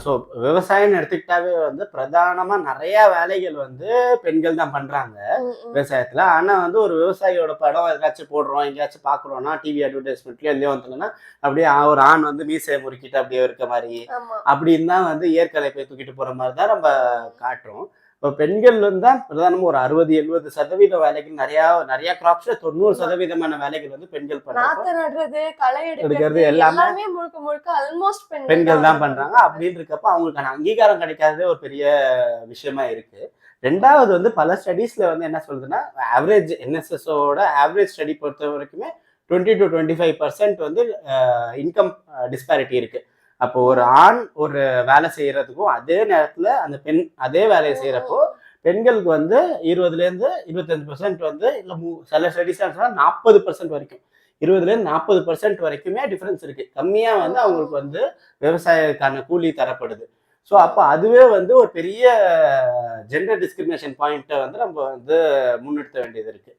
So விவசாயம்னு எடுத்துக்கிட்டாவே வந்து பிரதானமா நிறைய வேலைகள் வந்து பெண்கள் தான் பண்றாங்க விவசாயத்துல. ஆனா வந்து ஒரு விவசாயியோட படம் எதாச்சும் போடுறோம், எங்கேயாச்சும் பாக்குறோம்னா டிவி அட்வர்டைஸ்மெண்ட்லயோ எதுலயோ வந்ததுன்னா அப்படியே ஒரு ஆண் வந்து மீசையை முறுக்கிட்டு அப்படியே இருக்க மாதிரி ஆமா. அப்படின்னு தான் வந்து ஏற்கலை தூக்கிட்டு போற மாதிரி தான் நம்ம காட்டுறோம். இப்போ பெண்கள் வந்து தான் பிரதானமா ஒரு 60-70% வேலைகள் நிறைய நிறைய கிராப்ஸ்ல ஆமா. 90% வேலைகள் வந்து பெண்கள் பண்றப்போ நாத்து நடுறது, களை எடுக்கிறது எடுக்கிறது எல்லாமே எல்லாமே முழுக்க முழுக்க ஆல்மோஸ்ட் பெண்கள் தான் பெண்கள் தான் வந்து பண்றாங்க. பண்றாங்க. அப்படின்னு இருக்கப்ப அவங்களுக்கான அங்கீகாரம் கிடைக்காததே ஒரு பெரிய விஷயமா இருக்கு. 2வது வந்து பல ஸ்டடீஸ்ல வந்து என்ன சொல்றதுன்னா, ஆவரேஜ் என்எஸ்எஸோட ஆவரேஜ் ஸ்டடி பொறுத்த வரைக்குமே 20-25% வந்து இன்கம் டிஸ்பாரிட்டி இருக்கு. அப்போ ஒரு ஆண் ஒரு வேலை செய்யறதுக்கும் அதே நேரத்துல அந்த பெண் அதே வேலையை செய்யறப்போ பெண்களுக்கு வந்து 20லேருந்து 25% வந்து இல்ல சில ஸ்டடிஸ் 40% வரைக்கும் 20லேருந்து 40% வரைக்குமே டிஃபரன்ஸ் இருக்கு. கம்மியா வந்து அவங்களுக்கு வந்து விவசாயக்கான கூலி தரப்படுது. ஸோ அப்போ அதுவே வந்து ஒரு பெரிய ஜெண்டர் டிஸ்கிரிமினேஷன் பாயிண்ட்டை வந்து நம்ம வந்து முன்னிறுத்த வேண்டியது இருக்கு.